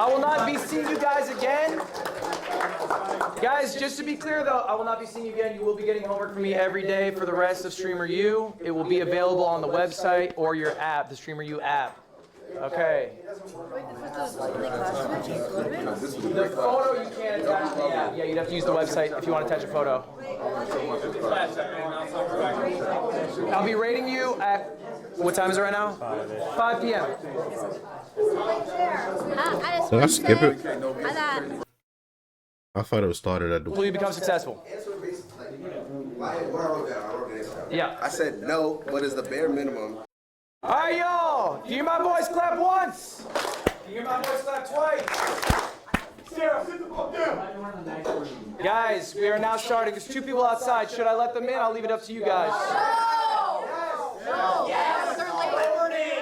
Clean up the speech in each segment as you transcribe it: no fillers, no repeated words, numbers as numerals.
I will not be seeing you guys again. Guys, just to be clear though, I will not be seeing you again. You will be getting homework from me every day for the rest of Streamer U. It will be available on the website or your app, the Streamer U app. Okay. The photo you can't attach to the app. Yeah, you'd have to use the website if you want to attach a photo. I'll be rating you at, what time is it right now? 5 p.m. Did I skip it? I thought it was started at the. Will you become successful? Yeah. I said no, what is the bare minimum? All right, y'all. Do you hear my boys clap once? Do you hear my boys clap twice? Sarah, sit the fuck down. Guys, we are now starting. There's 2 people outside. Should I let them in? I'll leave it up to you guys. No! Yes! They're late.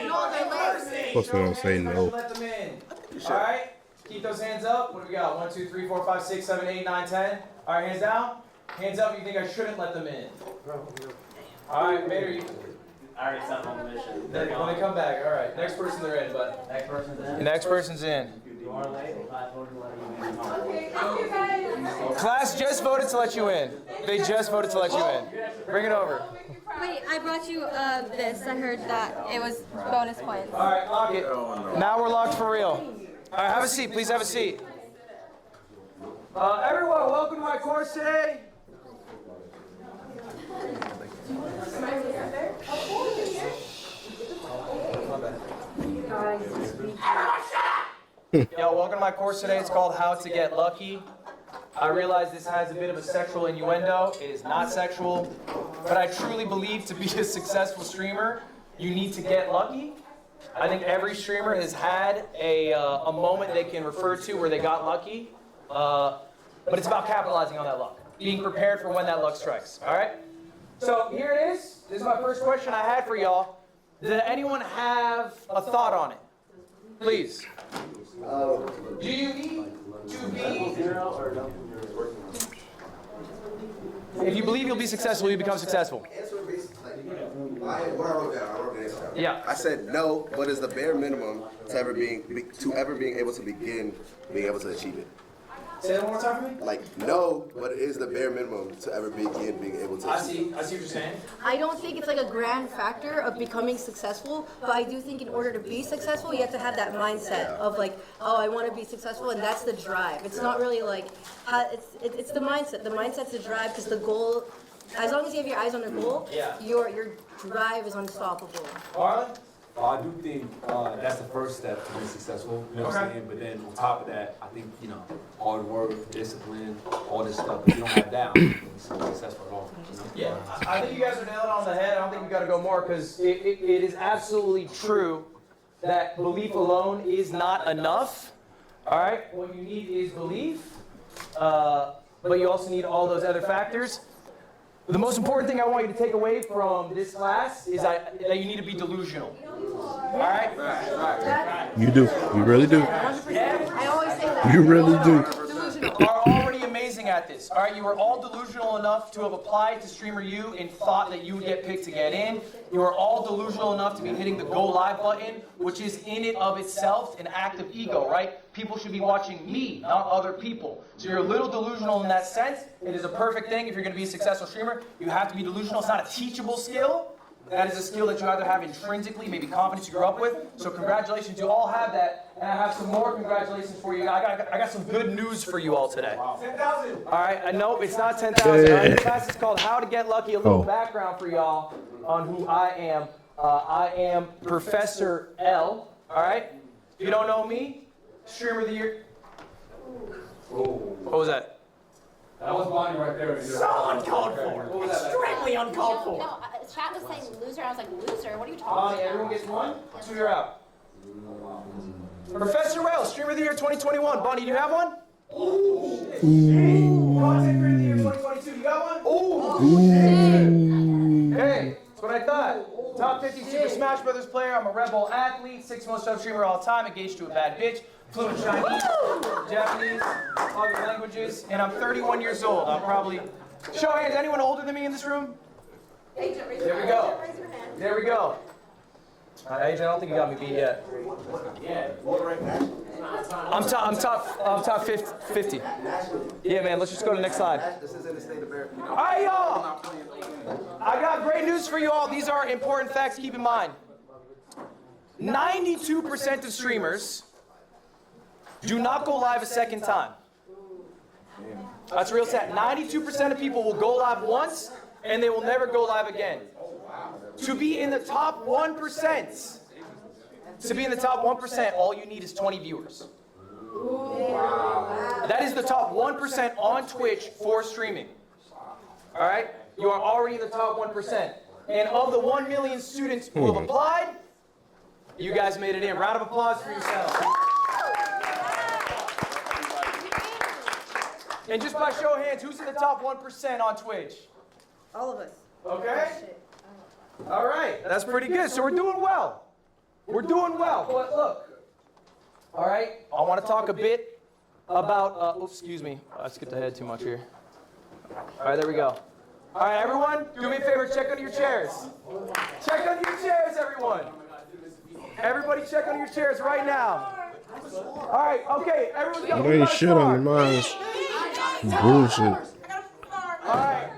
No, they're late. Supposed to don't say no. Let them in. All right. Keep those hands up. What do we got? 1, 2, 3, 4, 5, 6, 7, 8, 9, 10. All right, hands down. Hands up if you think I shouldn't let them in. All right, Mater, you. I already sent them on the mission. When they come back, all right. Next person they're in, but. Next person's in. The next person's in. You are late. I told you to let you in. Class just voted to let you in. They just voted to let you in. Bring it over. Wait, I brought you this. I heard that it was bonus points. All right, lock it. Now we're locked for real. All right, have a seat. Please have a seat. Everyone, welcome to my course today. Yo, welcome to my course today. It's called How to Get Lucky. I realize this has a bit of a sexual innuendo. It is not sexual, but I truly believe to be a successful streamer, you need to get lucky. I think every streamer has had a moment they can refer to where they got lucky, but it's about capitalizing on that luck, being prepared for when that luck strikes, all right? So here it is. This is my first question I had for y'all. Does anyone have a thought on it? Please. Do you need to be... If you believe you'll be successful, you become successful. Yeah. I said no, what is the bare minimum to ever being able to begin being able to achieve it? Say that one more time for me? Like no, what is the bare minimum to ever begin being able to achieve it? I see what you're saying. I don't think it's like a grand factor of becoming successful, but I do think in order to be successful, you have to have that mindset of like, oh, I want to be successful, and that's the drive. It's not really like, it's the mindset. The mindset's the drive because the goal, as long as you have your eyes on the goal, your drive is unstoppable. Marlon? I do think that's the first step to be successful, you know what I'm saying? But then on top of that, I think, hard work, discipline, all this stuff, if you don't have that, you're not successful at all. You know? Yeah, I think you guys are nailing it on the head. I don't think we got to go more because it is absolutely true that belief alone is not enough. All right, what you need is belief, but you also need all those other factors. The most important thing I want you to take away from this class is that you need to be delusional. All right? Right. You do. You really do. I always say that. You really do. Are already amazing at this. All right, you were all delusional enough to have applied to Streamer U and thought that you would get picked to get in. You are all delusional enough to be hitting the go live button, which is in and of itself an act of ego, right? People should be watching me, not other people. So you're a little delusional in that sense. It is a perfect thing if you're going to be a successful streamer. You have to be delusional. It's not a teachable skill. That is a skill that you either have intrinsically, maybe confidence you grew up with. So congratulations, you all have that. And I have some more congratulations for you. I got some good news for you all today. 10,000. All right, no, it's not 10,000. Yeah. The class is called How to Get Lucky. A little background for y'all on who I am. I am Professor L. All right? If you don't know me, Streamer of the Year. What was that? That was Bonnie right there. So uncalled for. Extremely uncalled for. No, chat was saying loser. I was like, loser? What are you talking Bonnie, about? everyone gets one? 2 you're out. Professor L, Streamer of the Year 2021. Bonnie, do you have one? Ooh. Content Creator of the Year 2022. You got one? Ooh. Hey, that's what I thought. Top 50 Super Smash Brothers player. I'm a Red Bull athlete. 6th most sub streamer all time. Engaged to a bad bitch. Fluent Chinese, Japanese, other languages, and I'm 31 years old. I'm probably... Show of hands, anyone older than me in this room? There we go. There we go. AJ, I don't think you got me beat yet. I'm top 50. Yeah, man, let's just go to the next slide. This is in the state of Bear. All right, y'all. I got great news for you all. These are important facts. Keep in mind. 92% of streamers do not go live a second time. That's real sad. 92% of people will go live once and they will never go live again. To be in the top 1%, all you need is 20 viewers. That is the top 1% on Twitch for streaming. All right? You are already in the top 1%. And of the 1 million students who have applied, you guys made it in. Round of applause for yourselves. And just by show of hands, who's in the top 1% on Twitch? All of us. Okay? All right, that's pretty good. So we're doing well. We're doing well. But look, all right, I want to talk a bit about, excuse me, I skipped ahead too much here. All right, there we go. All right, everyone, do me a favor, check under your chairs. Check under your chairs, everyone. Everybody check under your chairs right now. All right, okay, everyone's got There ain't shit on your minds. Bullshit. All right.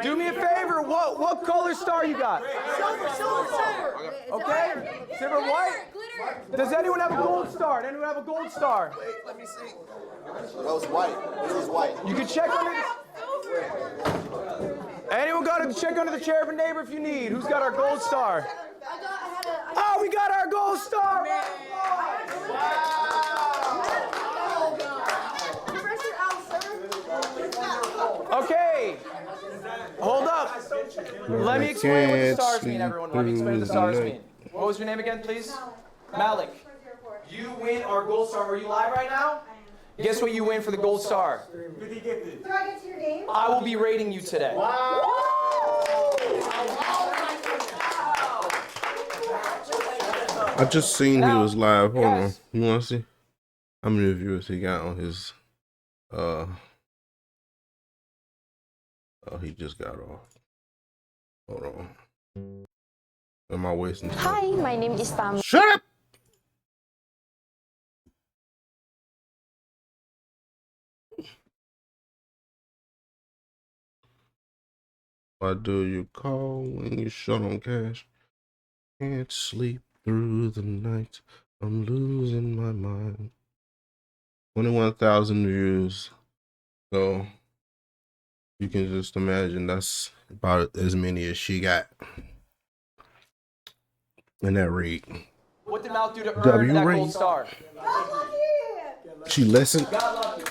Do me a favor, what color star you got? Silver. Okay? Silver, white? Does anyone have a gold star? Does anyone have a gold star? Wait, let me see. That was white. It was white. You can check under anyone got to check under the chair of a neighbor if you need. Who's got our gold star? Oh, we got our gold star! Okay. Hold up. Let me explain what the stars mean, everyone. Let me explain what the stars mean. What was your name again, please? Malik. You win our gold star. Are you live right now? Guess what you win for the gold star? Do I get to your game? I will be rating you today. I just seen he was live. Hold on. You want to see? How many viewers he got on his, oh, he just got off. Hold on. Am I wasting time? Hi, my name is Tam. Shut up! Why do you call when you short on cash? Can't sleep through the night. I'm losing my mind. 21,000 views. So you can just imagine that's about as many as she got in that rate. What did Malik do to earn that gold star? She listened. Got lucky.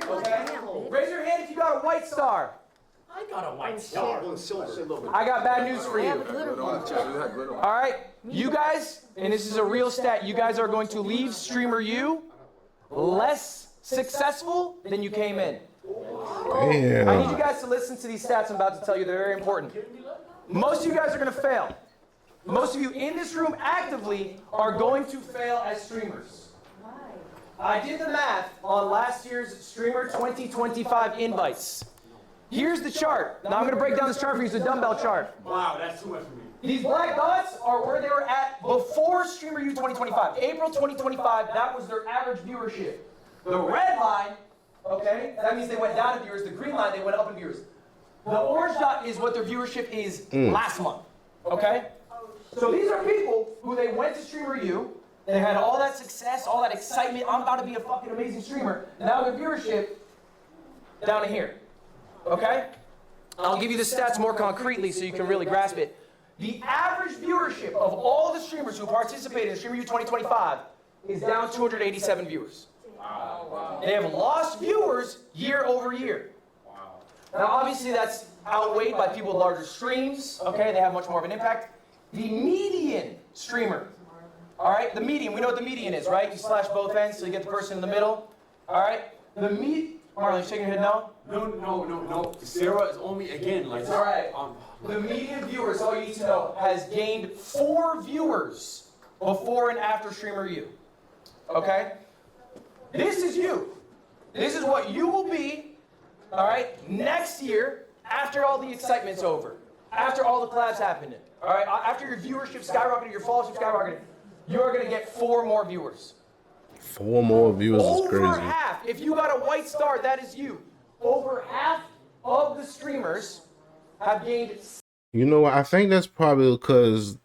Okay? Raise your hand if you got a white star. I got a white star. I got bad news for you. All right, you guys, and this is a real stat, you guys are going to leave Streamer U less successful than you came in. Damn. I need you guys to listen to these stats I'm about to tell you. They're very important. Most of you guys are going to fail. Most of you in this room actively are going to fail as streamers. I did the math on last year's Streamer 2025 invites. Here's the chart. Now I'm going to break down this chart for you. It's a dumbbell chart. Wow, that's too much for me. These black dots are where they were at before Streamer U 2025. April 2025, that was their average viewership. The red line, okay, that means they went down in viewers. The green line, they went up in viewers. The orange dot is what their viewership is last month, okay? So these are people who they went to Streamer U, they had all that success, all that excitement, I'm about to be a fucking amazing streamer, and now their viewership down to here, okay? I'll give you the stats more concretely so you can really grasp it. The average viewership of all the streamers who participated in Streamer U 2025 is down 287 viewers. Wow. They have lost viewers year over year. Wow. Now, obviously, that's outweighed by people with larger streams. Okay, they have much more of an impact. The median streamer, all right, the median, we know what the median is, right? You slash both ends so you get the person in the middle. All right, Marlon, you shaking your head no? No. Sarah is only, again, like... All right. The median viewers, all you need to know, has gained 4 viewers before and after Streamer U. Okay? This is you. This is what you will be, all right, next year after all the excitement's over. after all the collabs happened, all right, after your viewership skyrocketed, your followership skyrocketed, you are going to get 4 more viewers. 4 more viewers is Over crazy. half, if you got a white star, that is you. Over half of the streamers have gained. You know what? I think that's probably because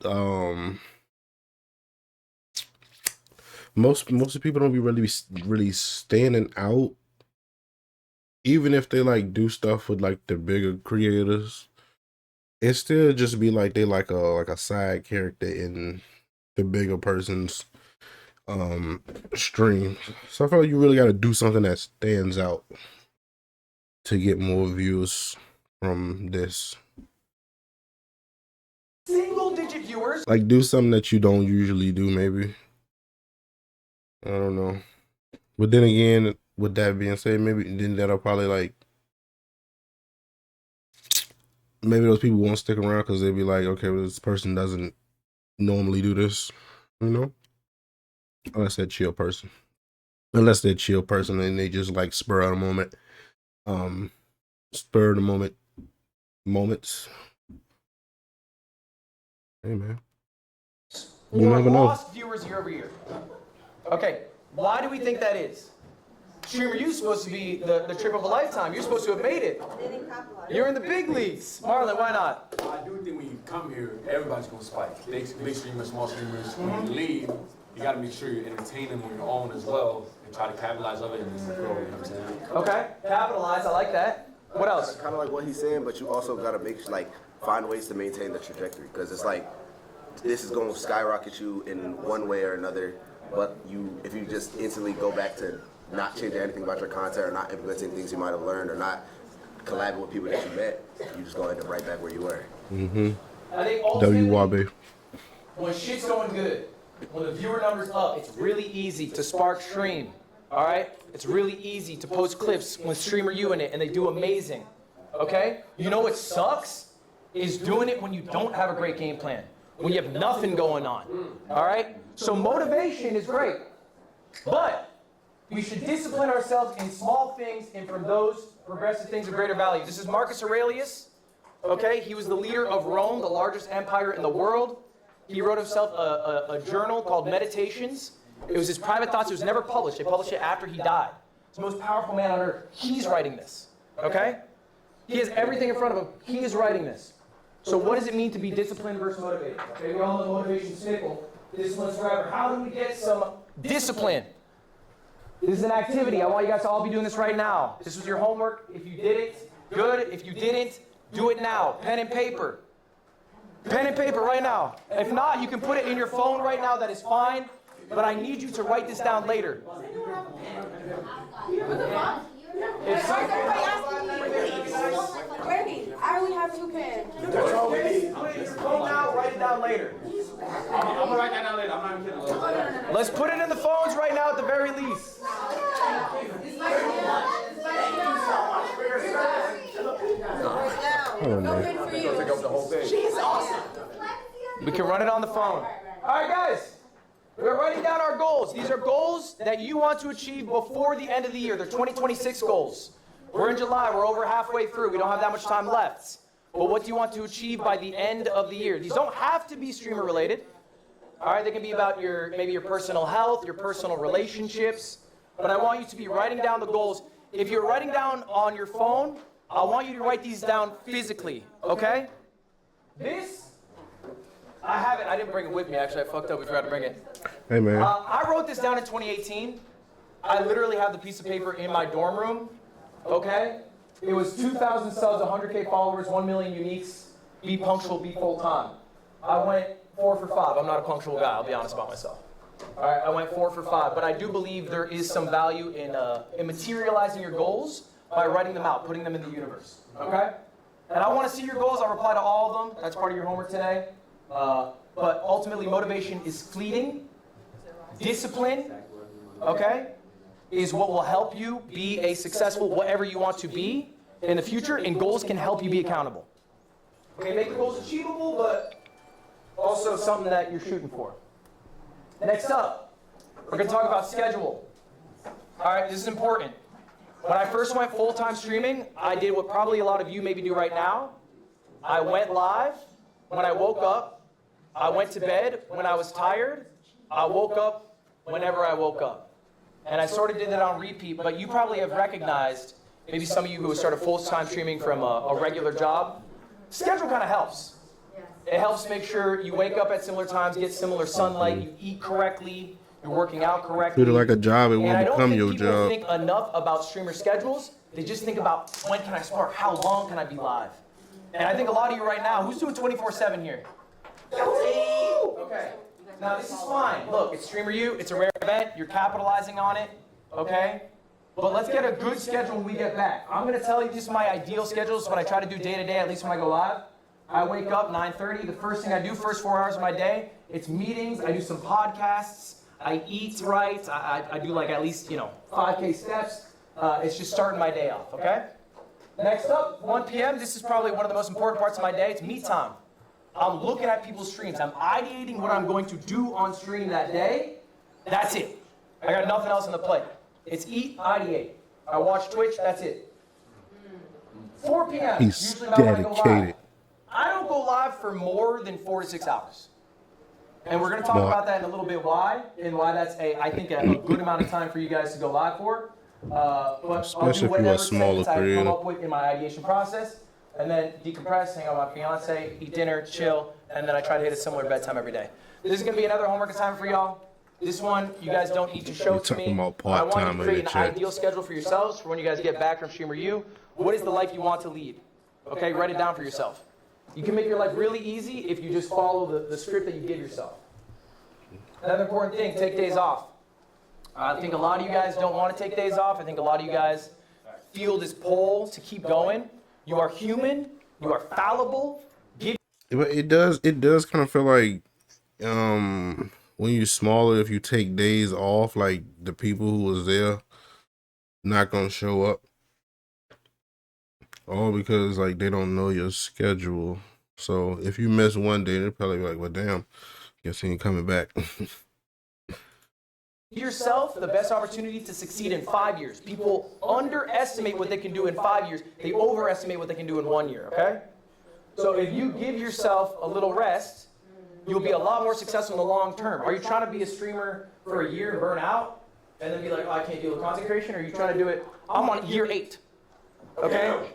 most of the people don't be really standing out, even if they like do stuff with like the bigger creators. It still just be like they like a side character in the bigger person's stream. So I feel like you really got to do something that stands out to get more views from this. Single-digit viewers. Like do something that you don't usually do, maybe. I don't know. But then again, with that being said, maybe then that'll probably like maybe those people won't stick around because they'll be like, okay, well, this person doesn't normally do this, you know? Unless they're a chill person. Unless they're a chill person and they just like spur of the moment. Spur of the moment moments. Hey man. You Or never know. lost viewers year over year. Okay, why do we think that is? Streamer, you're supposed to be the trip of a lifetime. You're supposed to have made it. You're in the big leagues. Marlon, why not? I do think when you come here, everybody's gonna spike. Big streamers, small streamers. When you leave, you gotta make sure you're entertaining on your own as well and try to capitalize on it and just grow, you know what I'm saying? Okay, capitalize, I like that. What else? Kind of like what he's saying, but you also gotta find ways to maintain the trajectory, because it's like this is going to skyrocket you in one way or another. But if you just instantly go back to not changing anything about your content or not implementing things you might have learned or not collabing with people that you met, you just gonna end up right back where you were. I think ultimately, WYB. when shit's going good, when the viewer number's up, it's really easy to spark stream. All right? It's really easy to post clips with Streamer U in it, and they do amazing. Okay? You know what sucks? Is doing it when you don't have a great game plan, when you have nothing going on. All right? So motivation is great, but we should discipline ourselves in small things and from those progressive things of greater value. This is Marcus Aurelius. Okay? He was the leader of Rome, the largest empire in the world. He wrote himself a journal called Meditations. It was his private thoughts. It was never published. They published it after he died. He's the most powerful man on earth. He's writing this. Okay? He has everything in front of him. He is writing this. So what does it mean to be disciplined versus motivated? Okay, we all know motivation's fickle. Discipline's forever. How do we get some discipline? This is an activity. I want you guys to all be doing this right now. This was your homework. If you did it, good. If you didn't, do it now. Pen and paper. Pen and paper right now. If not, you can put it in your phone right now. That is fine. But I need you to write this down later. If I only have 2 pens. That's all we need. Put it in your phone now, write it down later. I'm gonna write that down later. I'm not even kidding. Let's put it in the phones right now at the very least. Oh man. She's awesome. We can run it on the phone. All right, guys. We're writing down our goals. These are goals that you want to achieve before the end of the year. They're 2026 goals. We're in July. We're over halfway through. We don't have that much time left. But what do you want to achieve by the end of the year? These don't have to be streamer related. All right, they can be about maybe your personal health, your personal relationships. But I want you to be writing down the goals. If you're writing down on your phone, I want you to write these down physically, okay? This, I have it. I didn't bring it with me, actually. I fucked up. We forgot to bring it. Hey man. I wrote this down in 2018. I literally have the piece of paper in my dorm room, okay? It was 2,000 subs, 100K followers, 1 million uniques, be punctual, be full time. I went 4 for 5. I'm not a punctual guy, I'll be honest about myself. All right, I went 4 for 5, but I do believe there is some value in materializing your goals by writing them out, putting them in the universe, okay? And I want to see your goals. I'll reply to all of them. That's part of your homework today. But ultimately, motivation is fleeting. Discipline, okay, is what will help you be a successful whatever you want to be in the future, and goals can help you be accountable. Okay, make the goals achievable, but also something that you're shooting for. Next up, we're going to talk about schedule. All right, this is important. When I first went full-time streaming, I did what probably a lot of you maybe do right now. I went live when I woke up. I went to bed when I was tired. I woke up whenever I woke up. And I sort of did that on repeat, but you probably have recognized, maybe some of you who started full-time streaming from a regular job, schedule kind of helps. It helps make sure you wake up at similar times, get similar sunlight, you eat correctly, you're working out correctly. Treat it like a job, it won't become your people job. think enough about streamer schedules. They just think about, when can I start? How long can I be live? And I think a lot of you right now, who's doing 24/7 here? Okay. Now this is fine. Look, it's Streamer U. It's a rare event. You're capitalizing on it. Okay? But let's get a good schedule when we get back. I'm going to tell you this is my ideal schedule. This is what I try to do day to day, at least when I go live. I wake up 9:30. The first thing I do, first 4 hours of my day, it's meetings. I do some podcasts. I eat right. I do like at least, 5K steps. It's just starting my day off, okay? Next up, 1 p.m. This is probably one of the most important parts of my day. It's me time. I'm looking at people's streams. I'm ideating what I'm going to do on stream that day. That's it. I got nothing else on the plate. It's eat, ideate. I watch Twitch, that's it. 4 p.m. He's usually about when I go live. dedicated. I don't go live for more than 4 to 6 hours. And we're going to talk More. about that in a little bit why, and why that's, I think, a good amount of time for you guys to go live for. But Especially if I'll do you're a whatever smaller segments I come creator. up with in my ideation process, and then decompress, hang out with my fiance, eat dinner, chill, and then I try to hit a similar bedtime every day. This is going to be another homework assignment for y'all. This one, you guys don't need to show You're to talking me. about I want you part-time to in create the an chat. ideal schedule for yourselves for when you guys get back from Streamer U. What is the life you want to lead? Okay, write it down for yourself. You can make your life really easy if you just follow the script that you give yourself. Another important thing, take days off. I think a lot of you guys don't want to take days off. I think a lot of you guys feel this pull to keep going. You are human. You are fallible. But it does kind of feel like when you're smaller, if you take days off, like the people who was there not gonna show up. All because like they don't know your schedule. So if you miss one day, they're probably like, well damn, guess he ain't coming back. Yourself the best opportunity to succeed in 5 years. People underestimate what they can do in 5 years. They overestimate what they can do in 1 year, okay? So if you give yourself a little rest, you'll be a lot more successful in the long term. Are you trying to be a streamer for a year and burn out and then be like, oh, I can't deal with content creation? Or are you trying to do it, I'm on year 8, okay?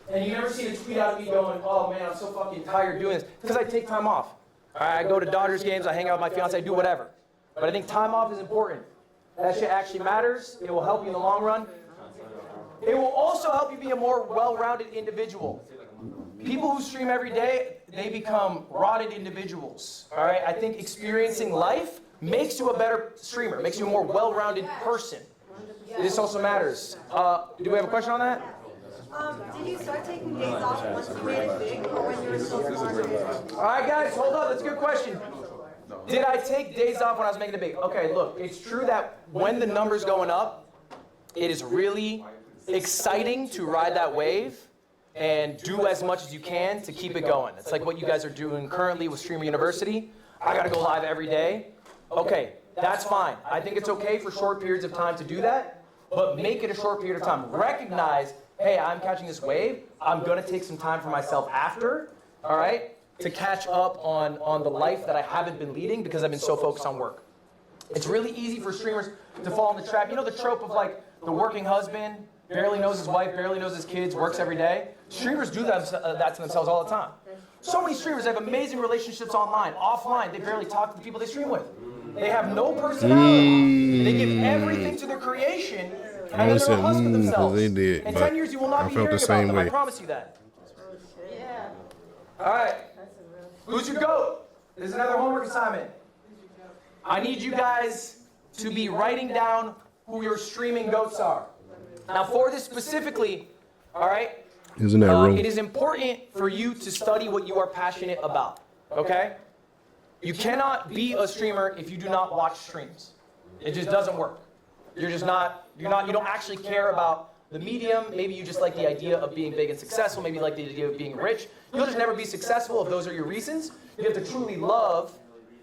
And you never seen a tweet out of me going, oh man, I'm so fucking tired doing this. Because I take time off. I go to Dodgers games, I hang out with my fiance, I do whatever. But I think time off is important. That shit actually matters. It will help you in the long run. It will also help you be a more well-rounded individual. People who stream every day, they become rotted individuals. All right? I think experiencing life makes you a better streamer, makes you a more well-rounded person. This also matters. Do we have a question on that? Did you start taking days off once you made it big, or when you were still small? All right, guys, hold up. That's a good question. Did I take days off when I was making it big? Okay, look, it's true that when the number's going up, it is really exciting to ride that wave and do as much as you can to keep it going. It's like what you guys are doing currently with Streamer University. I gotta go live every day. Okay, that's fine. I think it's okay for short periods of time to do that, but make it a short period of time. Recognize, hey, I'm catching this wave. I'm gonna take some time for myself after, all right? To catch up on the life that I haven't been leading because I've been so focused on work. It's really easy for streamers to fall in the trap. You know the trope of like the working husband, barely knows his wife, barely knows his kids, works every day? Streamers do that to themselves all the time. So many streamers have amazing relationships online, offline. They barely talk to the people they stream with. They have no personality. They give everything to their creation, and then they're a husk of themselves. They did, In but 10 years, you will not I be felt hearing the about same them. way. I promise you that. All right. Who's your GOAT? This is another homework assignment. I need you guys to be writing down who your streaming GOATs are. Now, for this specifically, all right, Isn't that wrong? it is important for you to study what you are passionate about, okay? You cannot be a streamer if you do not watch streams. It just doesn't work. You don't actually care about the medium. Maybe you just like the idea of being big and successful. Maybe you like the idea of being rich. You'll just never be successful if those are your reasons. You have to truly love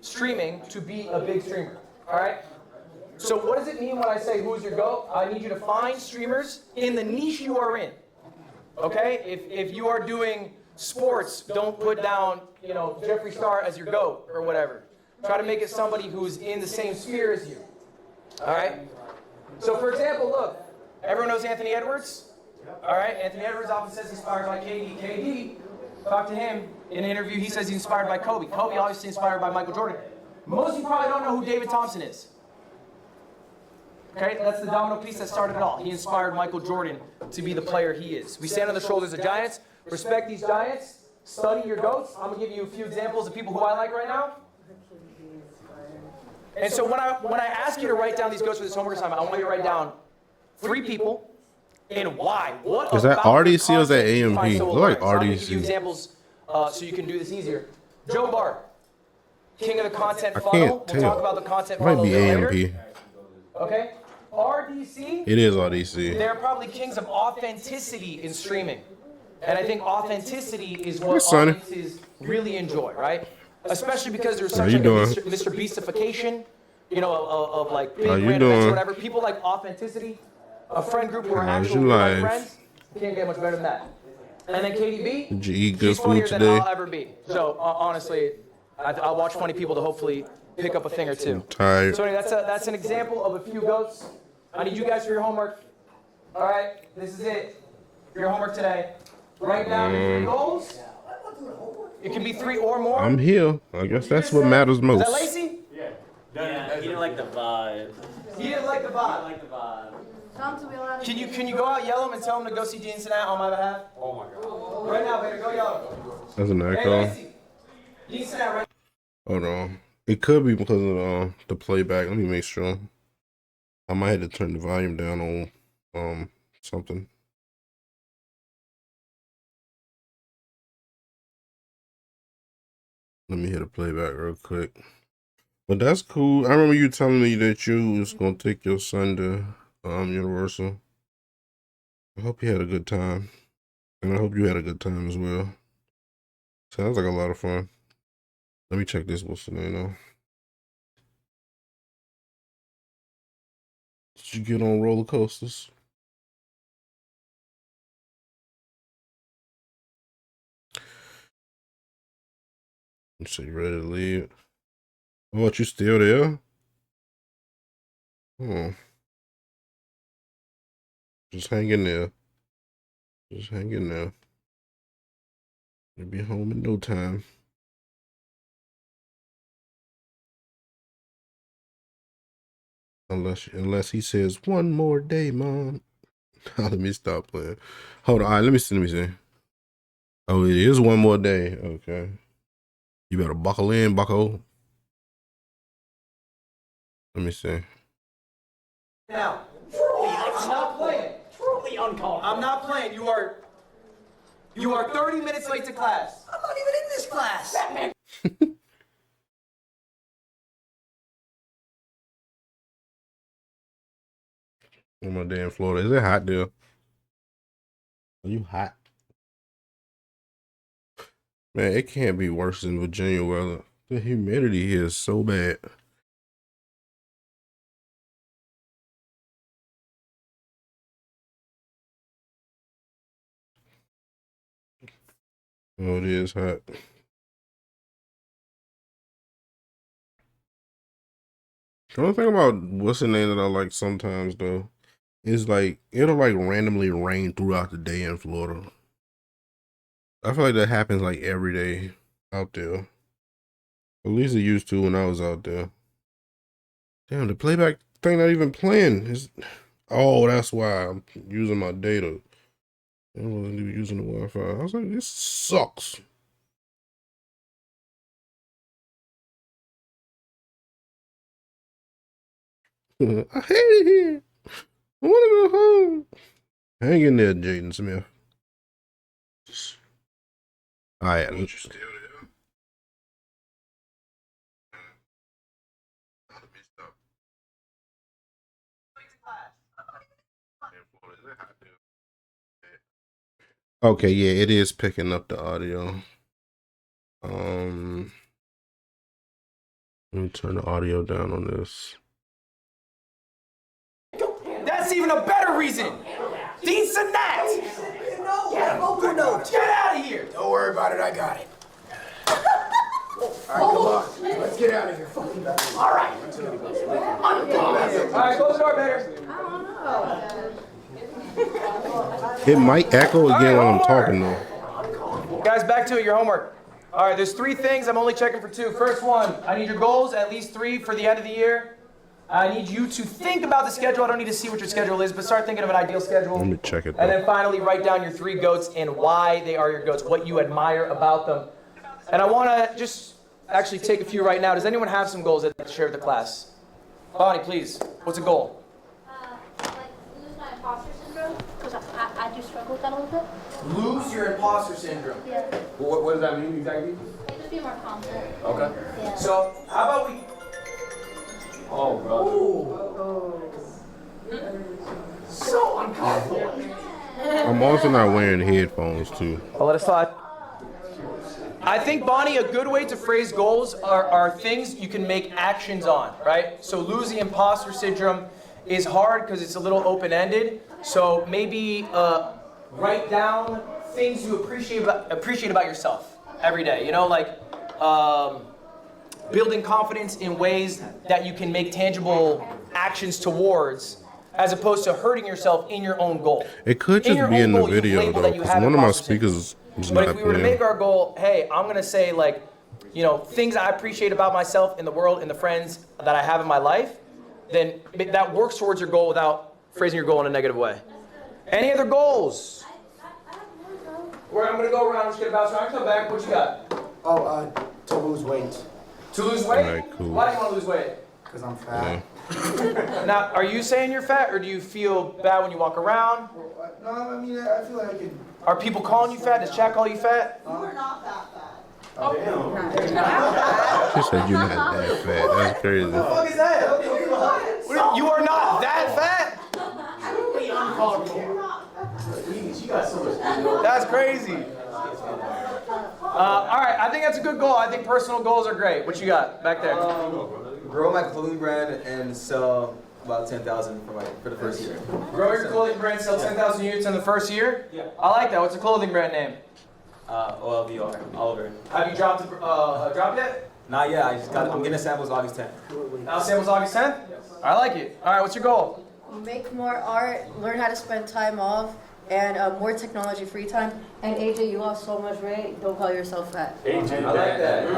streaming to be a big streamer, all right? So what does it mean when I say who's your GOAT? I need you to find streamers in the niche you are in, okay? If you are doing sports, don't put down, Jeffree Star as your GOAT or whatever. Try to make it somebody who's in the same sphere as you. All right? So, for example, look, everyone knows Anthony Edwards? All right? Anthony Edwards often says he's inspired by KD. KD, talk to him in an interview, he says he's inspired by Kobe. Kobe obviously inspired by Michael Jordan. Most of you probably don't know who David Thompson is. Okay, that's the domino piece that started it all. He inspired Michael Jordan to be the player he is. We stand on the shoulders of giants. Respect these giants. Study your GOATs. I'm going to give you a few examples of people who I like right now. And so when I ask you to write down these GOATs for this homework assignment, I want you to write down 3 people and why. What Is that about their RDC or is that content do you find AMP? so Look like alluring? So I'm gonna give you RDC. examples so you can do this easier. Joe Bart, king of the content I funnel. can't We'll talk tell. about the content It might funnel be a little AMP. later. Okay? RDC, It is RDC. they're probably kings of authenticity in streaming. And I think authenticity is what Yes, Sonny. audiences really enjoy, right? Especially because there's How such you like a doing? Mr. Beastification, of like big How you brand events doing? or whatever. People like authenticity. A friend group who are How's actual your real life life? friends. Can't get much better than that. And then KDB, Did you eat good he's funnier food than today? I'll ever be. So honestly, I'll watch funny people to hopefully pick up a thing or two. Tired. So anyway, that's an example of a few GOATs. I need you guys for your homework. All right, this is it. For your homework today. Write down your 3 goals. It can be 3 or more. I'm here. I guess that's what matters Is most. that Lacey? Yeah, he didn't like the vibe. He didn't like the I vibe. like the vibe. Tom to be allowed to Can you go out, yell him, and tell him to go see Dean Cincinnati on my behalf? Oh my God. Right now, baby, go yell him. That's an Hey, echo. Lacey. Dean Cincinnati, right? Hold on. It could be because of the playback. Let me make sure. I might have to turn the volume down on something. Let me hit a playback real quick. But that's cool. I remember you telling me that you was gonna take your son to Universal. I hope he had a good time. And I hope you had a good time as well. Sounds like a lot of fun. Let me check this. What's the name now? Did you get on roller coasters? So you ready to leave? What, you still there? Oh. Just hang in there. Just hang in there. You'll be home in no time. Unless he says one more day, Mom. Let me stop playing. Hold on. All right, let me see. Oh, it is one more day. Okay. You better buckle in, bucko. Let me see. Now, I'm not playing. Truly uncomfortable. I'm not playing. You are 30 minutes late to class. I'm not even in this class. On my day in Florida. Is it hot there? Are you hot? Man, it can't be worse than Virginia weather. The humidity here is so bad. Oh, it is hot. The only thing about what's the name that I like sometimes though is like it'll like randomly rain throughout the day in Florida. I feel like that happens like every day out there. At least it used to when I was out there. Damn, the playback thing not even playing. Oh, that's why I'm using my data. I wasn't even using the Wi-Fi. I was like, this sucks. I hate it here. I want to go home. Hang in there, Jaden Smith. All right. Okay, yeah, it is picking up the audio. Let me turn the audio down on this. That's even a better reason. Dean Cincinnati. Get out of here. worry about it. I got it. All right, come on. Let's get out of here. All right. All right, close the door, better. It might echo again when I'm talking though. Guys, back to it, your homework. All right, there's 3 things. I'm only checking for 2. First one, I need your goals, at least 3 for the end of the year. I need you to think about the schedule. I don't need to see what your schedule is, but start thinking of an ideal schedule. Let me check it. And Though. then finally, write down your 3 goats and why they are your goats, what you admire about them. And I want to just actually take a few right now. Does anyone have some goals that they share with the class? Bonnie, please. What's a goal? Like lose my imposter syndrome, because I do struggle with that a little bit. Lose your imposter syndrome. Yeah. What does that mean exactly? Like just be more confident. Okay. Yeah. So, how about we... Oh, bro. So uncomfortable. I'm also not wearing headphones too. I'll let it slide. I think, Bonnie, a good way to phrase goals are things you can make actions on, right? So lose the imposter syndrome is hard because it's a little open-ended. So maybe write down things you appreciate about yourself every day. You know, like building confidence in ways that you can make tangible actions towards, as opposed to hurting yourself in your own goal. It could In just your be own in the goal, you've video labeled though, that you because have one of my imposter syndrome. speakers is But not if we were to playing. make our goal, hey, I'm gonna say like, you know, things I appreciate about myself in the world and the friends that I have in my life, then that works towards your goal without phrasing your goal in a negative way. Any other goals? I'm gonna go around, just get a bounce around, come back. What you got? Oh, to lose weight. To lose weight? Alright, cool. Why do you want to lose weight? Because I'm fat. Now, are you saying you're fat, or do you feel bad when you walk around? No, I mean, I feel like I can. Are people calling you fat? Does chat call you fat? She said you're not that fat. That's crazy. What the fuck is that? You are not that fat? That's crazy. All right, I think that's a good goal. I think personal goals are great. What you got back there? Grow my clothing brand and sell about 10,000 for the first year. Grow your clothing brand, sell 10,000 units in the first year? Yeah. I like that. What's the clothing brand name? OLVR, Oliver. Have you dropped yet? Not yet. I'm getting samples August 10th. Now samples August 10th? I like it. All right, what's your goal? Make more art, learn how to spend time off, and more technology free time. And AJ, you lost so much weight. Don't call yourself fat. AJ, I like that.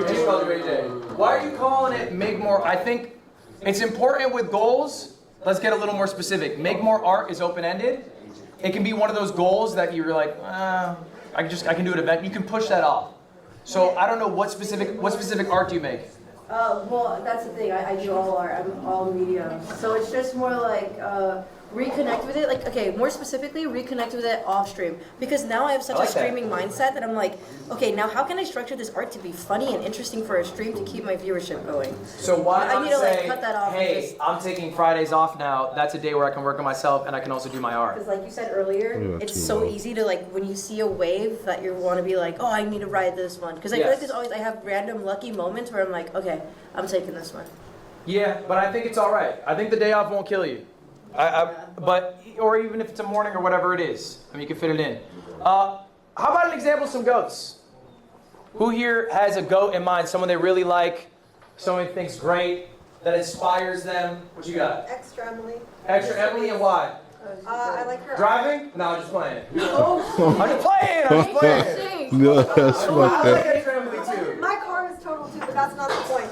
Just call it AJ. Why are you calling it make more? I think it's important with goals. Let's get a little more specific. Make more art is open-ended. It can be one of those goals that you're like, I can do an event. You can push that off. So I don't know what specific art do you make? Well, that's the thing. I do all art. I'm all media. So it's just more like reconnect with it. Like, okay, more specifically, reconnect with it off stream. Because now I have such I like a that. streaming mindset that I'm like, okay, now how can I structure this art to be funny and interesting for a stream to keep my viewership going? So why I not need to, like, say, cut that off and hey, just- I'm taking Fridays off now. That's a day where I can work on myself and I can also do my art. Because like you said earlier, Yeah, it's too so low. easy to like when you see a wave that you want to be like, oh, I need to ride this one. Because I feel Yes. like there's always I have random lucky moments where I'm like, okay, I'm taking this one. Yeah, but I think it's all right. I think the day off won't kill you. Or even if it's a morning or whatever it is. I mean, you can fit it in. How about an example of some goats? Who here has a goat in mind? Someone they really like, someone they think's great, that inspires them? What you got? Extra Emily. Extra Emily, and why? I like her. Driving? No, I'm just playing. I'm just playing. No, that's I fucked like up. Extra Emily too. My car is total too, but that's not the point.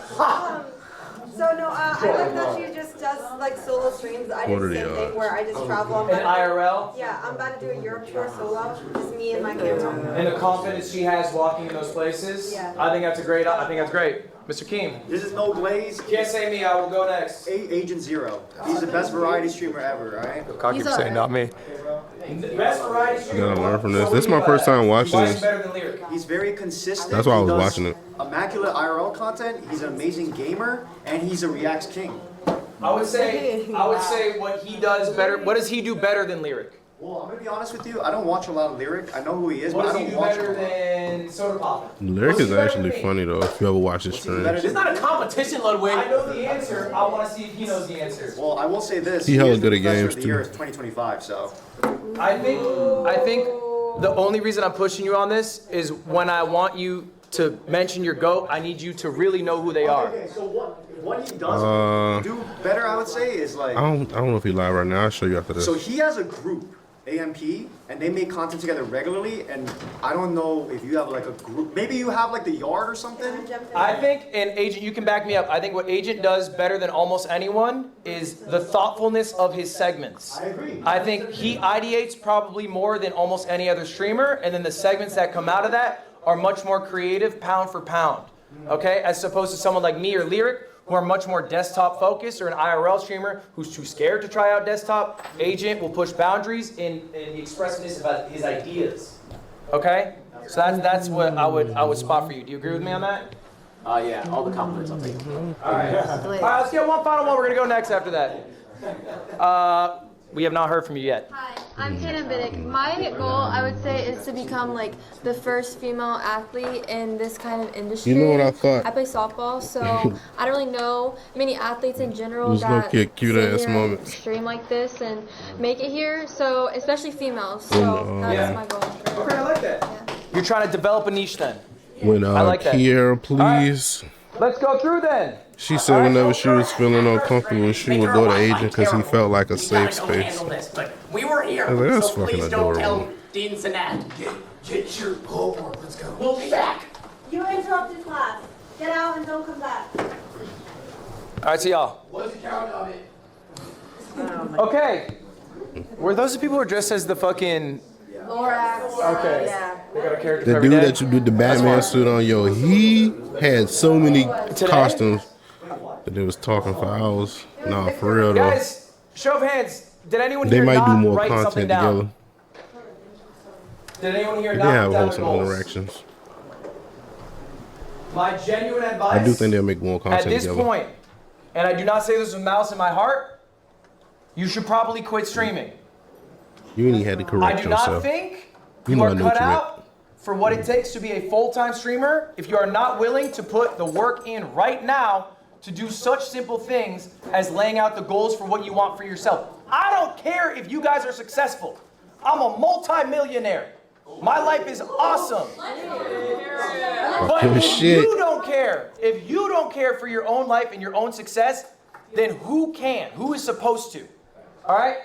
So no, I like that she just does like solo streams. I do What are the the same thing odds? where I just travel. I'm And about to, IRL? yeah, I'm about to do a Europe tour solo, just me and my camera. And the confidence she has walking in those places. Yeah. I think that's great. Mr. Keem. This is No Glaze. Can't say me, I will go next. Agent Zero. He's the best variety streamer ever, right? Cocky for saying not me. Best variety streamer. Gotta learn from this. This is my first time watching Why is this. he better than Lyric? He's very consistent. That's why I was He does watching it. Immaculate IRL content. He's an amazing gamer, and he's a Reacts king. I would say what he does better. What does he do better than Lyric? Well, I'm gonna be honest with you. I don't watch a lot of Lyric. I know who he is, What but I does he don't do watch better him. than Soda Pop? Lyric is actually funny though. If you ever watch his streams, It's not a competition, Ludwig. I know the answer. I want to see if he knows the answer. Well, I will say this. He hella is the good at professor games, of the year too. of 2025. So I think The only reason I'm pushing you on this is when I want you to mention your GOAT, I need you to really know who they are. Okay, so what he does do better, I would say, is like. I don't know if he live right now. I'll show you after this. So he has a group, AMP, and they make content together regularly. And I don't know if you have like a group. Maybe you have like the Yard or something. I think, and Agent, you can back me up. I think what Agent does better than almost anyone is the thoughtfulness of his segments. I agree. I think he ideates probably more than almost any other streamer, and then the segments that come out of that are much more creative, pound for pound. Okay, as opposed to someone like me or Lyric, who are much more desktop focused, or an IRL streamer who's too scared to try out desktop. Agent will push boundaries in the expressiveness of his ideas. Okay, so that's what I would spot for you. Do you agree with me on that? Yeah, all the compliments I'll take. All right. All right, let's get one final one. We're gonna go next after that. We have not heard from you yet. Hi, I'm Tana Biddick. My goal, I would say, is to become like the first female athlete in this kind of industry. You know what I thought? I play softball, so I don't really know many athletes in general This that low-key a cute sit ass here moment. and stream like this and make it here. So especially females. So that's my goal. Okay, I like that. Yeah. You're trying to develop a niche then. When I like that. Kiera, please. Let's go through then. She said whenever she was feeling uncomfortable, she would go to Agent because he felt like a safe space. We were here, I was like, that's so fucking please don't tell adorable. Dean Sinat. Get your homework, let's go. We'll be back. You interrupted class. Get out and don't come back. All right, see y'all. What's the count of it? Okay. Were those the people who are dressed as the fucking... Lorax. Okay. Yeah. They got a character The for every dude day? that you did the Batman suit on, yo, he had so many costumes that they was talking for hours. Nah, for real though. Guys, show of hands. Did anyone They here might not do more write something content down? together. Did anyone here They not have write down wholesome their goals? interactions. My genuine advice I do think they'll make more at content this together. point, and I do not say this with malice in my heart, you should probably quit streaming. You ain't had to I correct do not yourself. think You you know I are know cut what you meant. out for what it takes to be a full-time streamer if you are not willing to put the work in right now to do such simple things as laying out the goals for what you want for yourself. I don't care if you guys are successful. I'm a multi-millionaire. My life is awesome. But give a if shit. you don't care, if you don't care for your own life and your own success, then who can? Who is supposed to? All right?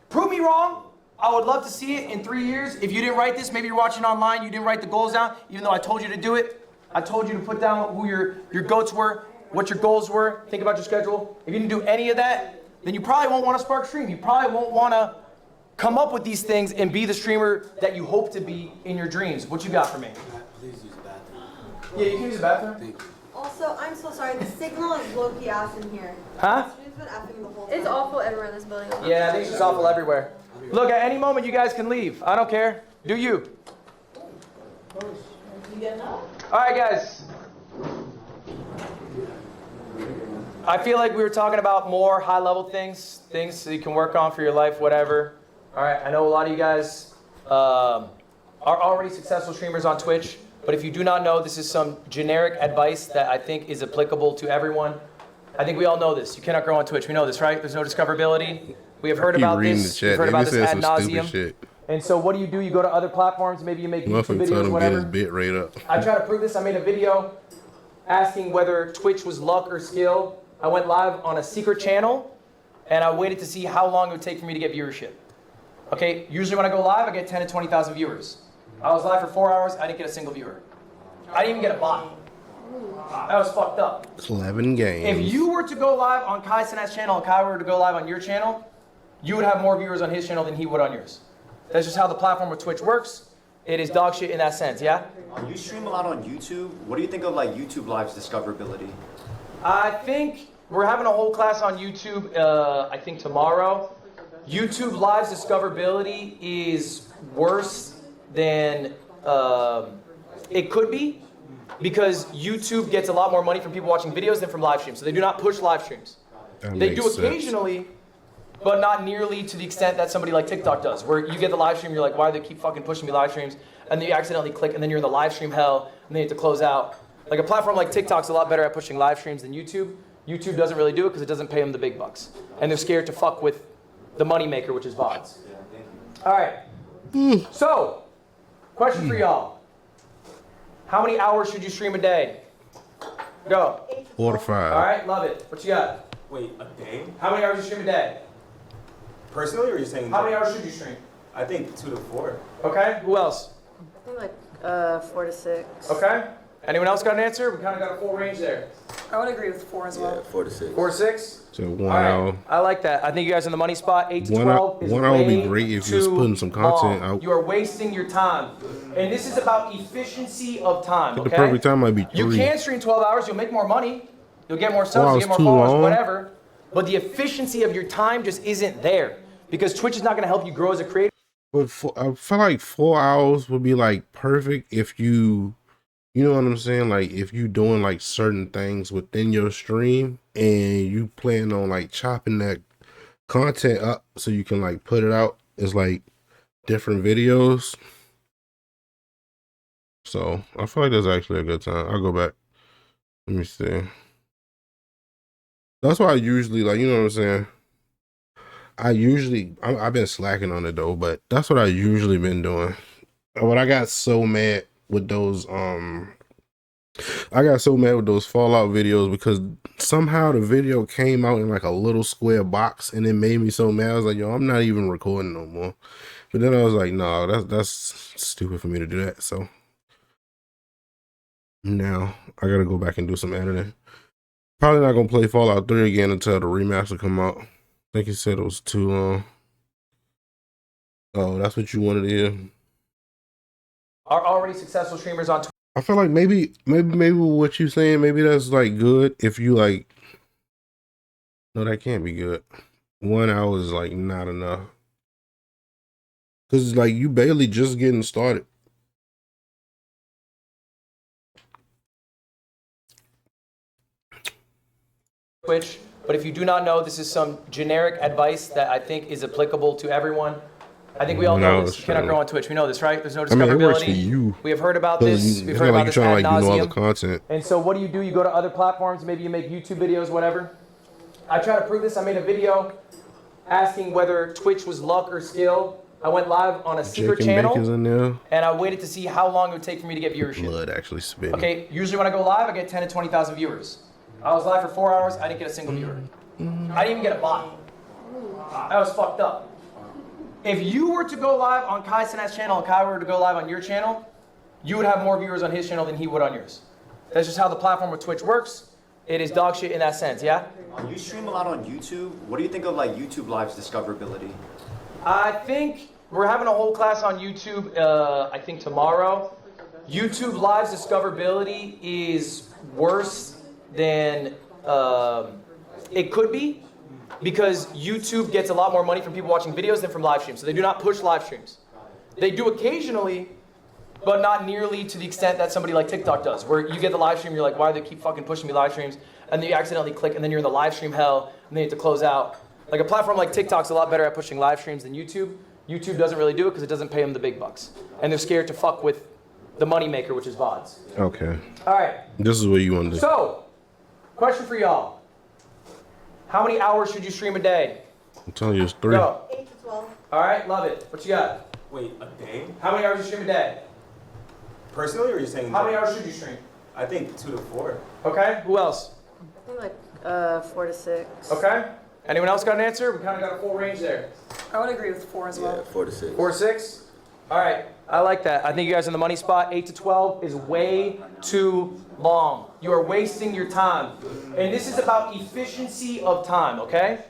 Prove me wrong. I would love to see it in 3 years. If you didn't write this, maybe you're watching online, you didn't write the goals down, even though I told you to do it. I told you to put down who your goats were, what your goals were, think about your schedule. If you didn't do any of that, then you probably won't want to spark stream. You probably won't want to come up with these things and be the streamer that you hope to be in your dreams. What you got for me? Please use the bathroom. Yeah, you can use the bathroom. Thank you. Also, I'm so sorry. The signal is low-key ass in here. Huh? She's been effing the whole time. It's awful everywhere in this building. Yeah, I think it's just awful everywhere. Look, at any moment you guys can leave. I don't care. Do you. All right, guys. I feel like we were talking about more high-level things that you can work on for your life, whatever. All right, I know a lot of you guys are already successful streamers on Twitch, but if you do not know, this is some generic advice that I think is applicable to everyone. I think we all know this. You cannot grow on Twitch. We know this, right? There's no discoverability. We have heard Keep about reading this. the We've chat. heard They about be this saying ad some stupid nauseum. shit. And so what do? You go to other platforms, maybe you make YouTube Motherfucker told videos, him get his whatever. bit rate up. I try to prove this. I made a video asking whether Twitch was luck or skill. I went live on a secret channel, and I waited to see how long it would take for me to get viewership. Okay, usually when I go live, I get 10 to 20,000 viewers. I was live for 4 hours, I didn't get a single viewer. I didn't even get a bot. That was fucked up. 11 games. If you were to go live on Kai Sinat's channel and Kai were to go live on your channel, you would have more viewers on his channel than he would on yours. That's just how the platform of Twitch works. It is dog shit in that sense, yeah? You stream a lot on YouTube. What do you think of like YouTube Live's discoverability? I think we're having a whole class on YouTube, I think tomorrow. YouTube Live's discoverability is worse than it could be because YouTube gets a lot more money from people watching videos than from live streams. So they do not push live streams. That They makes do sense. occasionally, but not nearly to the extent that somebody like TikTok does, where you get the live stream, you're like, why do they keep fucking pushing me live streams? And then you accidentally click, and then you're in the live stream hell, and then you have to close out. Like a platform like TikTok's a lot better at pushing live streams than YouTube. YouTube doesn't really do it because it doesn't pay them the big bucks. And they're scared to fuck with the moneymaker, which is VODs. All right. So, Question for y'all. How many hours should you stream a day? Go. 4 to 5. All right, love it. What you got? Wait, a day? How many hours you stream a day? Personally, or are you saying? How many hours should you stream? I think 2 to 4. Okay, who else? I think like 4 to 6. Okay. Anyone else got an answer? We kind of got a full range there. I would agree with 4 as well. Yeah, 4 to 6. 4 to 6? So 1 All right. hour. I like that. I think you guys are in the money spot. 8 to 1 12 is 1 hour would be way great if you was too putting some content long. out. You are wasting your time. And this is about efficiency of time, The okay? perfect time might be 3. You can stream 12 hours, you'll make more money, you'll get more 4 subs, you'll hours get more too followers, long. whatever. But the efficiency of your time just isn't there. Because Twitch is not gonna help you grow as a creator. But I feel like 4 hours would be like perfect if you know what I'm saying? Like if you doing like certain things within your stream and you plan on like chopping that content up so you can like put it out as like different videos. So I feel like that's actually a good time. I'll go back. Let me see. That's why I usually like, you know what I'm saying? I've been slacking on it though, but that's what I usually been doing. But I got so mad with those Fallout videos because somehow the video came out in like a little square box and it made me so mad. I was like, yo, I'm not even recording no more. But then I was like, no, that's stupid for me to do that. So now I gotta go back and do some editing. Probably not gonna play Fallout 3 again until the remaster come out. I think he said it was too long. Oh, that's what you wanted to hear. Are already successful streamers on Twitch. I feel like maybe what you saying, maybe that's like good if you like. No, that can't be good. 1 hour is like not enough. Cause like you barely just getting started. Twitch, but if you do not know, this is some generic advice that I think is applicable to everyone. I think we all know this. You cannot grow on Twitch. We know this, right? There's no discoverability. It works for you. We have heard about this. We've heard about this ad nauseum. Content. And so what do? You go to other platforms. Maybe you make YouTube videos, whatever. I try to prove this. I made a video asking whether Twitch was luck or skill. I went live on a secret channel, and I waited to see how long it would take for me to get viewership. Blood actually spitting. Okay, usually when I go live, I get 10 to 20,000 viewers. I was live for 4 hours. I didn't get a single viewer. I didn't even get a bot. I was fucked up. If you were to go live on Kai Sinat's channel and Kai were to go live on your channel, you would have more viewers on his channel than he would on yours. That's just how the platform of Twitch works. It is dog shit in that sense, yeah? You stream a lot on YouTube. What do you think of like YouTube Live's discoverability? I think we're having a whole class on YouTube, I think tomorrow. YouTube Live's discoverability is worse than it could be, because YouTube gets a lot more money from people watching videos than from live streams. So they do not push live streams. They do occasionally, but not nearly to the extent that somebody like TikTok does, where you get the live stream, you're like, why do they keep fucking pushing me live streams? And then you accidentally click, and then you're in the live stream hell, and then you have to close out. Like a platform like TikTok's a lot better at pushing live streams than YouTube. YouTube doesn't really do it because it doesn't pay them the big bucks. And they're scared to fuck with the moneymaker, which is VODs. Okay. All right. This is what you want to do. So, question for y'all. How many hours should you stream a day? I'm telling you, it's 3. Go. 8 to 12. All right, love it. What you got? Wait, a day? How many hours you stream a day? Personally, or are you saying? How many hours should you stream? I think 2 to 4. Okay, who else? I think like 4 to 6. Okay. Anyone else got an answer? We kind of got a full range there. I would agree with 4 as well. Yeah, 4 to 6. 4 to 6? All right, I like that. I think you guys are in the money spot. 8 to 12 is way too long. You are wasting your time. And this is about efficiency of time, okay?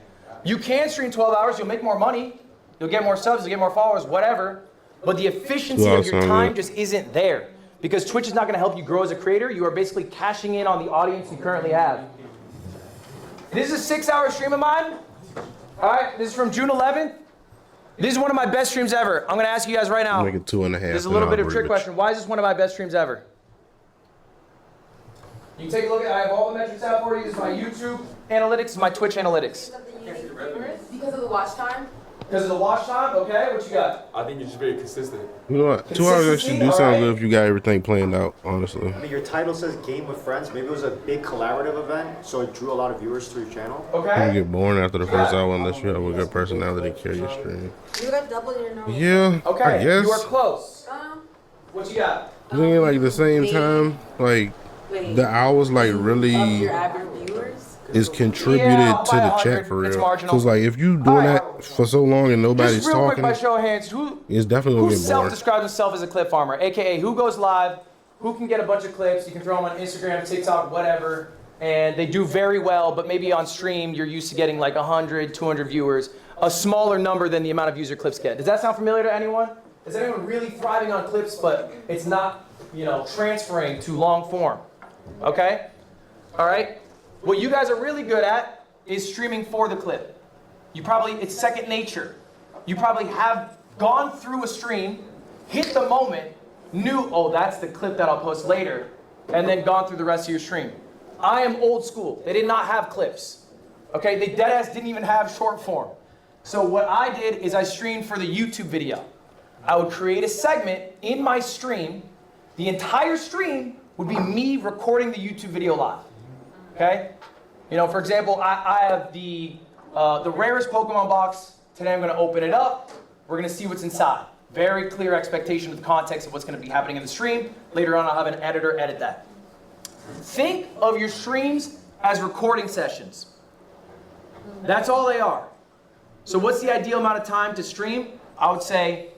You can stream 12 hours, you'll make more money, you'll get more subs, you'll get more followers, whatever. But the efficiency of your time just isn't there. Because Twitch is not going to help you grow as a creator. You are basically cashing in on the audience you currently have. This is a 6-hour stream of mine. All right, this is from June 11th. This is one of my best streams ever. I'm going to ask you guys right now. Make it 2.5. This is a little bit of a trick question. Why is this one of my best streams ever? You can take a look at, I have all the metrics out for you. This is my YouTube analytics, this is my Twitch analytics. Because of the watch time? Because of the watch time? Okay, what you got? I think you're just very consistent. You know what? 2 hours actually do sound good if you got everything planned out, honestly. I mean, your title says Game with Friends. Maybe it was a big collaborative event, so it drew a lot of viewers to your channel. Okay. You get boring after the first hour unless you have a good personality to carry your stream. You got double your number. Yeah, Okay, I guess. you are close. What you got? I think like the same time, like the hours like really Your average viewers? is contributed Yeah, to by the 100, chat for it's real. marginal. Cause like if you doing that for so long and nobody's Just real talking, quick by show of hands, who it's definitely gonna get bored. self-describes himself as a clip farmer, aka who goes live, who can get a bunch of clips, you can throw them on Instagram, TikTok, whatever, and they do very well, but maybe on stream you're used to getting like 100, 200 viewers, a smaller number than the amount of views your clips get. Does that sound familiar to anyone? Is anyone really thriving on clips, but it's not, transferring to long form? Okay? All right? What you guys are really good at is streaming for the clip. It's second nature. You probably have gone through a stream, hit the moment, knew, oh, that's the clip that I'll post later, and then gone through the rest of your stream. I am old school. They did not have clips. Okay? They deadass didn't even have short form. So what I did is I streamed for the YouTube video. I would create a segment in my stream. The entire stream would be me recording the YouTube video live. Okay? For example, I have the rarest Pokemon box. Today I'm going to open it up. We're going to see what's inside. Very clear expectation of the context of what's going to be happening in the stream. Later on, I'll have an editor edit that. Think of your streams as recording sessions. That's all they are. So what's the ideal amount of time to stream? I would say,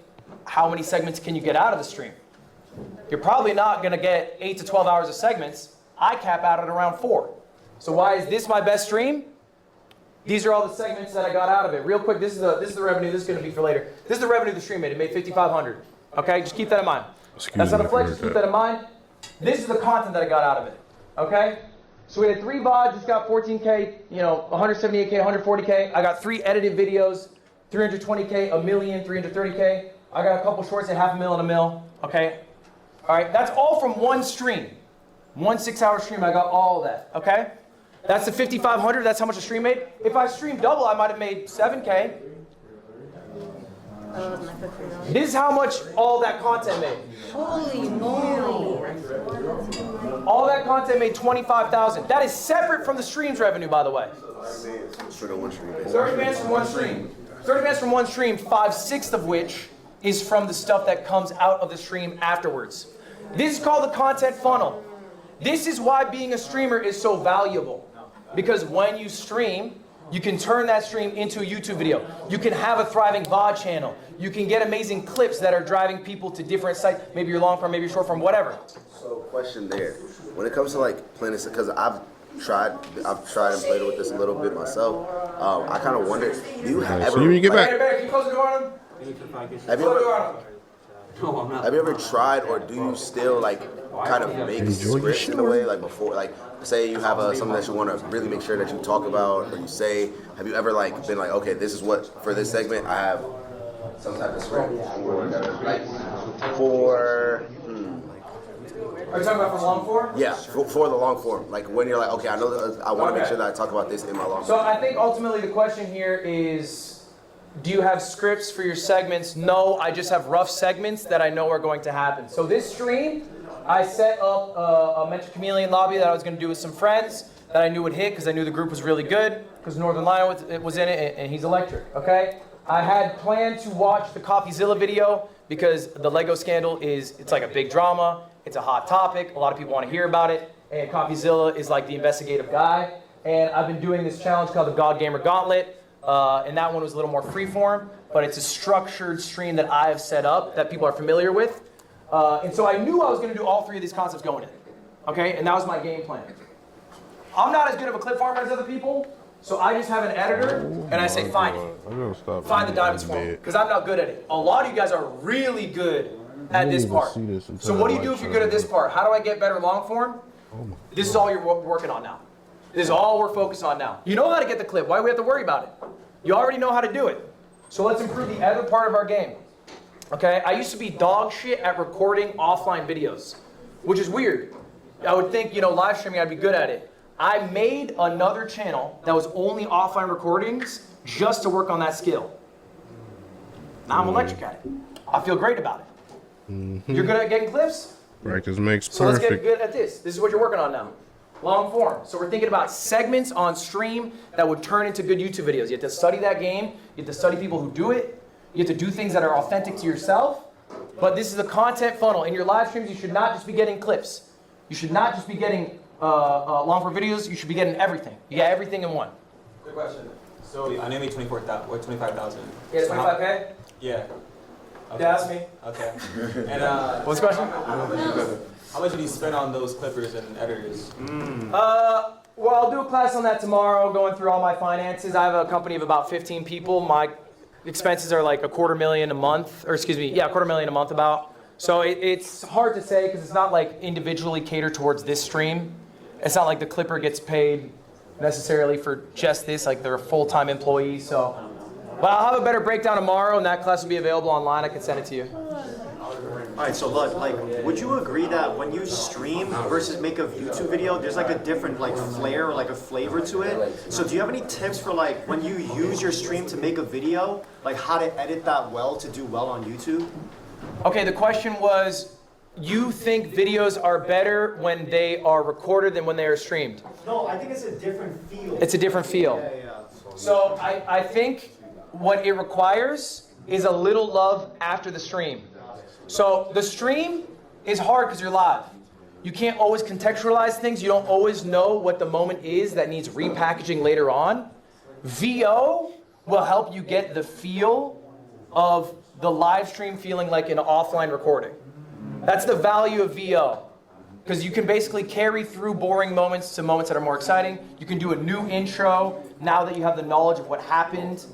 how many segments can you get out of the stream? You're probably not going to get 8 to 12 hours of segments. I cap out at around 4. So why is this my best stream? These are all the segments that I got out of it. Real quick, this is the revenue. This is going to be for later. this is the revenue the stream made. It made $5,500. Okay, just keep that in mind. That's not a flex. Just keep that in mind. This is the content that I got out of it. Okay. So we had 3 VODs. It's got 14K. 178K, 140K. I got 3 edited videos. 320K, a million, 330K. I got a couple shorts at $500,000 and $1 million. Okay. All right. That's all from one stream. One 6-hour stream. I got all that. Okay. That's the 5,500. That's how much a stream made. If I streamed double, I might have made 7K. This is how much all that content made. Holy moly. All that content made $25,000. That is separate from the stream's revenue, by the way. 30 bands from one stream. 30 bands from one stream, 5/6 of which is from the stuff that comes out of the stream afterwards. This is called the content funnel. This is why being a streamer is so valuable. Because when you stream, you can turn that stream into a YouTube video. You can have a thriving VOD channel. You can get amazing clips that are driving people to different sites. Maybe your long form, maybe your short form, whatever. So question there. When it comes to like planning, because I've tried and played with this a little bit myself. I kind of wonder, do you have ever... you get back. Can you close the door on him? Have you ever tried, or do you still like kind of make scripts in a way, like before, like say you have something that you want to really make sure that you talk about or you say? Have you ever like been like, okay, this is what for this segment I have some type of script for. Are you talking about for long form? Yeah, for the long form. Like when you're like, okay, I know I want to make sure that I talk about this in my long form. So I think ultimately the question here is, do you have scripts for your segments? No, I just have rough segments that I know are going to happen. So this stream, I set up a Mentor Chameleon lobby that I was going to do with some friends that I knew would hit because I knew the group was really good because Northern Lion was in it and he's electric, okay? I had planned to watch the CoffeeZilla video because the Lego scandal it's like a big drama. It's a hot topic. A lot of people want to hear about it. And CoffeeZilla is like the investigative guy. And I've been doing this challenge called the God Gamer Gauntlet. And that one was a little more freeform, but it's a structured stream that I have set up that people are familiar with. And so I knew I was going to do all 3 of these concepts going in. Okay? And that was my game plan. I'm not as good of a clip farmer as other people, so I just have an editor, and I say, find it. Find the diamonds for me, because I'm not good at it. A lot of you guys are really good at this part. So what do you do if you're good at this part? How do I get better long form? This is all you're working on now. This is all we're focused on now. You know how to get the clip. Why do we have to worry about it? You already know how to do it. So let's improve the other part of our game. Okay? I used to be dog shit at recording offline videos, which is weird. I would think, live streaming, I'd be good at it. I made another channel that was only offline recordings just to work on that skill. Now I'm electric at it. I feel great about it. You're good at getting clips? Practice makes perfect. So let's get good at this. This is what you're working on now. Long form. So we're thinking about segments on stream that would turn into good YouTube videos. You have to study that game. You have to study people who do it. You have to do things that are authentic to yourself. But this is a content funnel. In your live streams, you should not just be getting clips. You should not just be getting long form videos. You should be getting everything. You get everything in one. Good question. So I made 24,000 or 25,000. Yeah, 25K? Yeah. Okay. Yeah, that's me. Okay. And what's the question? How much did you spend on those clippers and editors? Well, I'll do a class on that tomorrow, going through all my finances. I have a company of about 15 people. My expenses are like $250,000 a month, or excuse me, yeah, $250,000 a month about. So it's hard to say because it's not like individually catered towards this stream. It's not like the clipper gets paid necessarily for just this, like they're a full-time employee. So, but I'll have a better breakdown tomorrow, and that class will be available online. I can send it to you. All right, so look, like, would you agree that when you stream versus make a YouTube video, there's like a different like flair or like a flavor to it? So do you have any tips for like when you use your stream to make a video, like how to edit that well to do well on YouTube? Okay, the question was, you think videos are better when they are recorded than when they are streamed? No, I think it's a different feel. It's a different feel. Yeah. So I think what it requires is a little love after the stream. So the stream is hard because you're live. You can't always contextualize things. You don't always know what the moment is that needs repackaging later on. VO will help you get the feel of the live stream feeling like an offline recording. That's the value of VO. Because you can basically carry through boring moments to moments that are more exciting. You can do a new intro now that you have the knowledge of what happened.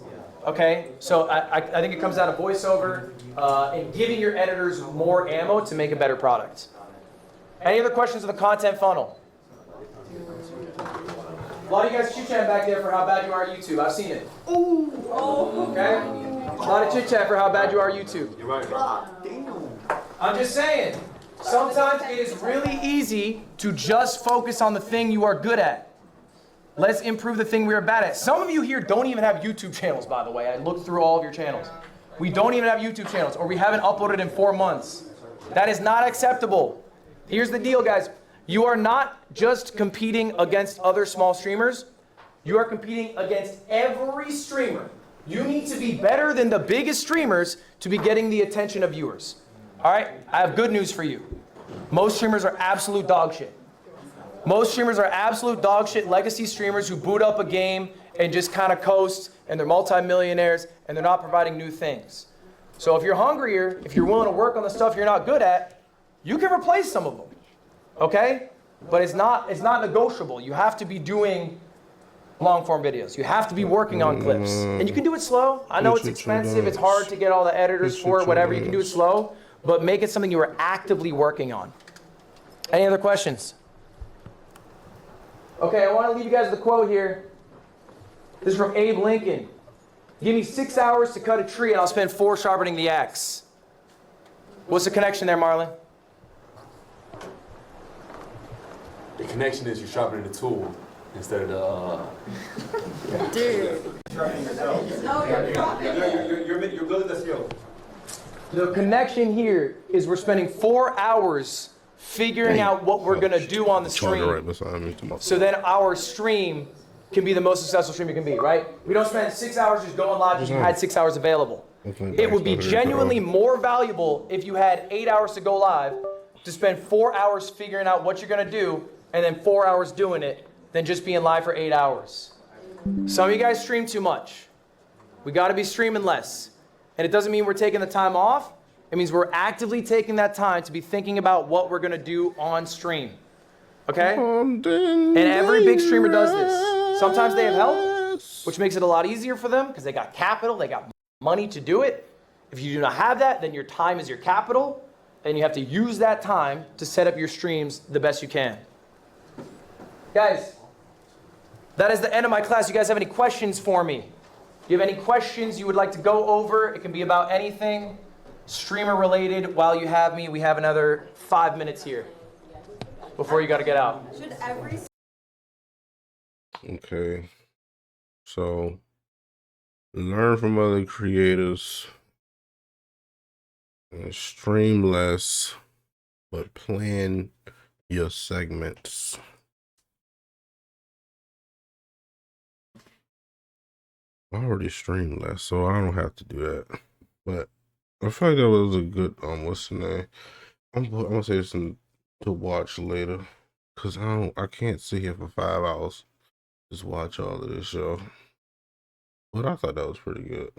Okay, so I think it comes down to voiceover and giving your editors more ammo to make a better product. Any other questions on the content funnel? A lot of you guys chit-chatting back there for how bad you are at YouTube. I've seen it. Okay? A lot of chit-chat for how bad you are at YouTube. You're right. I'm just saying, sometimes it is really easy to just focus on the thing you are good at. Let's improve the thing we are bad at. Some of you here don't even have YouTube channels, by the way. I looked through all of your channels. We don't even have YouTube channels, or we haven't uploaded in 4 months. That is not acceptable. Here's the deal, guys. You are not just competing against other small streamers. You are competing against every streamer. You need to be better than the biggest streamers to be getting the attention of viewers. All right? I have good news for you. Most streamers are absolute dog shit. Most streamers are absolute dog shit legacy streamers who boot up a game and just kind of coast, and they're multimillionaires, and they're not providing new things. So if you're hungrier, if you're willing to work on the stuff you're not good at, you can replace some of them, okay? But it's not negotiable. You have to be doing long form videos. You have to be working on clips. And you can do it slow. I know it's expensive. It's hard to get all the editors for it, whatever. You can do it slow, but make it something you are actively working on. Any other questions? Okay, I want to leave you guys with a quote here. This is from Abe Lincoln. Give me 6 hours to cut a tree and I'll spend 4 sharpening the axe. What's the connection there, Marlon? The connection is you're sharpening the tool instead of the. Dude. You're building the skill. The connection here is we're spending 4 hours figuring out what we're going to do on the stream. Right beside me. So then our stream can be the most successful stream it can be, right? We don't spend 6 hours just going live because you had 6 hours available. It would be genuinely more valuable if you had 8 hours to go live to spend 4 hours figuring out what you're going to do and then 4 hours doing it than just being live for 8 hours. Some of you guys stream too much. We got to be streaming less. And it doesn't mean we're taking the time off. It means we're actively taking that time to be thinking about what we're going to do on stream. Okay? And every big streamer does this. Sometimes they have help, which makes it a lot easier for them because they got capital, they got money to do it. If you do not have that, then your time is your capital, and you have to use that time to set up your streams the best you can. Guys, that is the end of my class. You guys have any questions for me? You have any questions you would like to go over? It can be about anything streamer related. While you have me, we have another 5 minutes here before you got to get out. Should every Okay. So, learn from other creators and stream less, but plan your segments. I already stream less, so I don't have to do that. But I feel like that was a good what's the name? I'm gonna say something to watch later, cause I can't sit here for 5 hours just watch all of this show. But I thought that was pretty good.